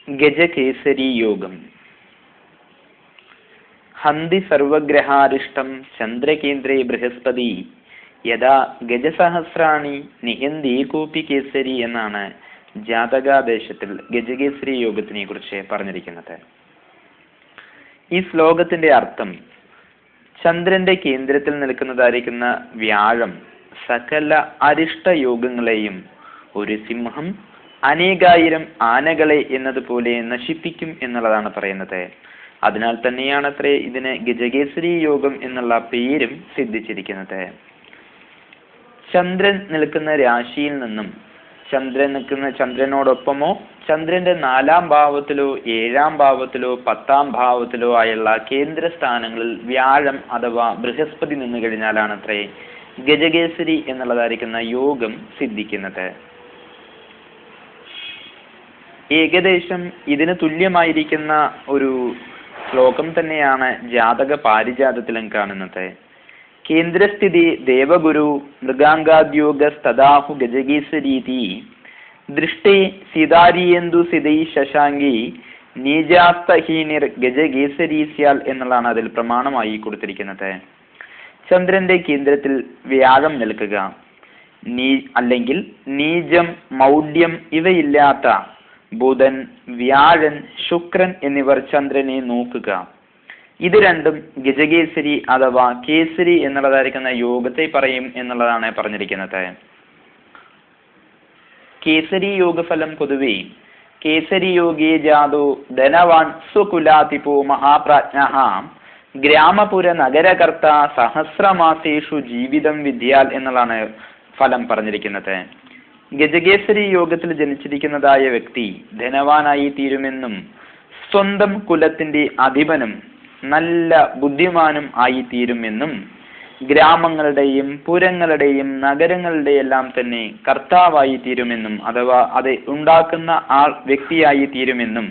ഗജകേസരി യോഗം. ഹന്തി സർവഗ്രഹാരിഷ്ടം ചന്ദ്രകേന്ദ്രേ ബൃഹസ്പതി യഥാ ഗജസഹസ്രാണി നിഹന്തി കോപി കേസരി എന്നാണ് ജാതകാദേശത്തിൽ ഗജകേസരി യോഗത്തിനെ കുറിച്ച് പറഞ്ഞിരിക്കുന്നത്. ഈ ശ്ലോകത്തിന്റെ അർത്ഥം, ചന്ദ്രന്റെ കേന്ദ്രത്തിൽ നിൽക്കുന്നതായിരിക്കുന്ന വ്യാഴം സകല അരിഷ്ട യോഗങ്ങളെയും ഒരു സിംഹം അനേകായിരം ആനകളെ എന്നതുപോലെ നശിപ്പിക്കും എന്നുള്ളതാണ് പറയുന്നത്. അതിനാൽ തന്നെയാണത്രേ ഇതിന് ഗജകേസരി യോഗം എന്നുള്ള പേരും സിദ്ധിച്ചിരിക്കുന്നത്. ചന്ദ്രൻ നിൽക്കുന്ന രാശിയിൽ നിന്നും ചന്ദ്രനോടൊപ്പമോ ചന്ദ്രന്റെ 4-ാം ഭാവത്തിലോ 7-ാം ഭാവത്തിലോ 10-ാം ഭാവത്തിലോ ആയുള്ള കേന്ദ്രസ്ഥാനങ്ങളിൽ വ്യാഴം അഥവാ ബൃഹസ്പതി നിന്നു കഴിഞ്ഞാലാണത്രേ ഗജകേസരി എന്നുള്ളതായിരിക്കുന്ന യോഗം സിദ്ധിക്കുന്നത്. ഏകദേശം ഇതിന് തുല്യമായിരിക്കുന്ന ഒരു ശ്ലോകം തന്നെയാണ് ജാതക പാരിജാതത്തിലും കാണുന്നത്. കേന്ദ്രസ്ഥിതി ദേവഗുരു മൃഗാംഗാദ്യോഗസ്തദാഹു ഗജകേസരീതി ദൃഷ്ടേ സീതാരിയേന്ദു സിതൈ ശശാങ്കി നീജാസ്തഹീനിർ ഗജകേസരി സ്യാൽ എന്നുള്ളതാണ് അതിൽ പ്രമാണമായി കൊടുത്തിരിക്കുന്നത്. ചന്ദ്രന്റെ കേന്ദ്രത്തിൽ വ്യാഴം നിൽക്കുക, അല്ലെങ്കിൽ നീചം, മൗഢ്യം ഇവയില്ലാത്ത ബുധൻ, വ്യാഴൻ, ശുക്രൻ എന്നിവർ ചന്ദ്രനെ നോക്കുക. ഇത് രണ്ടും ഗജകേസരി അഥവാ കേസരി എന്നുള്ളതായിരിക്കുന്ന യോഗത്തെ പറയും എന്നുള്ളതാണ് പറഞ്ഞിരിക്കുന്നത്. കേസരി യോഗഫലം പൊതുവെ കേസരി യോഗേ ജാതോ ധനവാൻ സ്വകുലാതിപോ മഹാപ്രാജ്ഞഃ ഗ്രാമപുര നഗരകർത്ത സഹസ്രമാസേഷു ജീവിതം വിദ്യാൽ എന്നുള്ളതാണ് ഫലം പറഞ്ഞിരിക്കുന്നത്. ഗജകേസരി യോഗത്തിൽ ജനിച്ചിരിക്കുന്നതായ വ്യക്തി ധനവാനായി തീരുമെന്നും സ്വന്തം കുലത്തിന്റെ അധിപനും നല്ല ബുദ്ധിമാനും ആയി തീരുമെന്നും ഗ്രാമങ്ങളുടെയും പുരങ്ങളുടെയും നഗരങ്ങളുടെയെല്ലാം തന്നെ കർത്താവായി തീരുമെന്നും അഥവാ അത് ഉണ്ടാക്കുന്ന വ്യക്തിയായി തീരുമെന്നും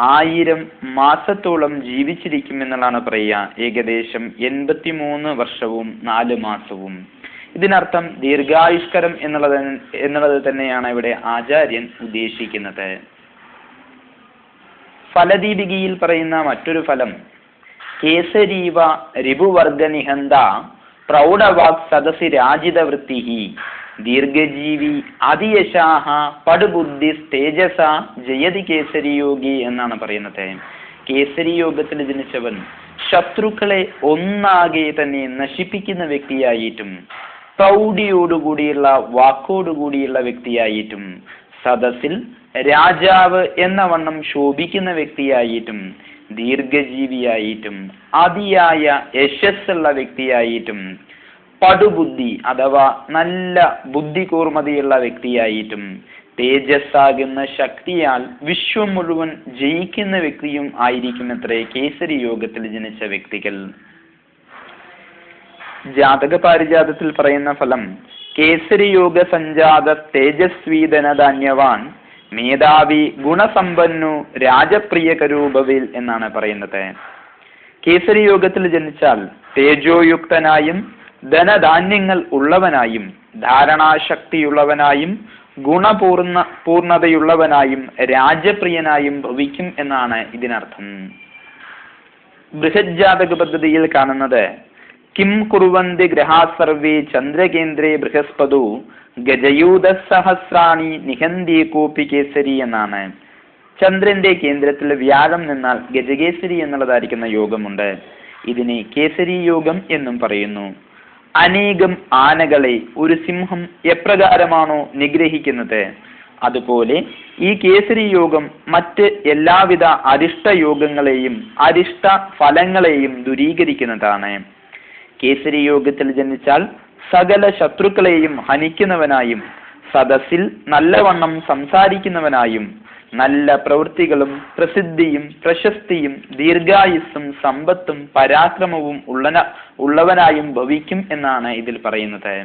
1000 മാസത്തോളം ജീവിച്ചിരിക്കുമെന്നുള്ളതാണ് പറയുക. ഏകദേശം 83 വർഷവും 4 മാസവും. ഇതിനർത്ഥം ദീർഘായുഷ്കരം എന്നുള്ളത് തന്നെയാണ് ഇവിടെ ആചാര്യൻ ഉദ്ദേശിക്കുന്നത്. ഫലദീപികയിൽ പറയുന്ന മറ്റൊരു ഫലം, കേസരീവ രിപുവർഗനിഹന്ത പ്രൗഢവാക് സദസി രാജിത വൃത്തിഹി ദീർഘജീവി അതിയശാഹ പടുബുദ്ധി തേജസ ജയതി കേസരി യോഗി എന്നാണ് പറയുന്നത്. കേസരി യോഗത്തിൽ ജനിച്ചവൻ ശത്രുക്കളെ ഒന്നാകെ തന്നെ നശിപ്പിക്കുന്ന വ്യക്തിയായിട്ടും പ്രൗഢിയോടുകൂടിയുള്ള വാക്കോടുകൂടിയുള്ള വ്യക്തിയായിട്ടും സദസ്സിൽ രാജാവ് എന്ന വണ്ണം ശോഭിക്കുന്ന വ്യക്തിയായിട്ടും ദീർഘജീവിയായിട്ടും അതിയായ യശസ്സുള്ള വ്യക്തിയായിട്ടും പടുബുദ്ധി അഥവാ നല്ല ബുദ്ധികൂർമ്മതയുള്ള വ്യക്തിയായിട്ടും തേജസ്സാകുന്ന ശക്തിയാൽ വിശ്വം മുഴുവൻ ജയിക്കുന്ന വ്യക്തിയും ആയിരിക്കുമത്രേ കേസരി യോഗത്തിൽ ജനിച്ച വ്യക്തികൾ. ജാതക പാരിജാതത്തിൽ പറയുന്ന ഫലം, കേസരി യോഗ സഞ്ജാത തേജസ്വീധനധാന്യവാൻ മേധാവി ഗുണസമ്പന്നു രാജപ്രിയകരൂപവിൽ എന്നാണ് പറയുന്നത്. കേസരി യോഗത്തിൽ ജനിച്ചാൽ തേജോയുക്തനായും ധനധാന്യങ്ങൾ ഉള്ളവനായും ധാരണാശക്തിയുള്ളവനായും പൂർണതയുള്ളവനായും രാജപ്രിയനായും ഭവിക്കും എന്നാണ് ഇതിനർത്ഥം. ബൃഹജ്ജാതക പദ്ധതിയിൽ കാണുന്നത്, കിം കുർവന്തി ഗ്രഹാ സർവേ ചന്ദ്രകേന്ദ്രേ ബൃഹസ്പതു ഗജയൂത സഹസ്രാണി നിഹന്തി കോപി കേസരി എന്നാണ്. ചന്ദ്രന്റെ കേന്ദ്രത്തിൽ വ്യാഴം നിന്നാൽ ഗജകേസരി എന്നുള്ളതായിരിക്കുന്ന യോഗമുണ്ട്. ഇതിനെ കേസരി യോഗം എന്നും പറയുന്നു. അനേകം ആനകളെ ഒരു സിംഹം എപ്രകാരമാണോ നിഗ്രഹിക്കുന്നത്, അതുപോലെ ഈ കേസരി യോഗം മറ്റ് എല്ലാവിധ അരിഷ്ട യോഗങ്ങളെയും അരിഷ്ട ഫലങ്ങളെയും ദൂരീകരിക്കുന്നതാണ്. കേസരി യോഗത്തിൽ ജനിച്ചാൽ സകല ശത്രുക്കളെയും ഹനിക്കുന്നവനായും സദസ്സിൽ നല്ലവണ്ണം സംസാരിക്കുന്നവനായും നല്ല പ്രവൃത്തികളും പ്രസിദ്ധിയും പ്രശസ്തിയും ദീർഘായുസ്സും സമ്പത്തും പരാക്രമവും ഉള്ളവനായും ഭവിക്കും എന്നാണ് ഇതിൽ പറയുന്നത്.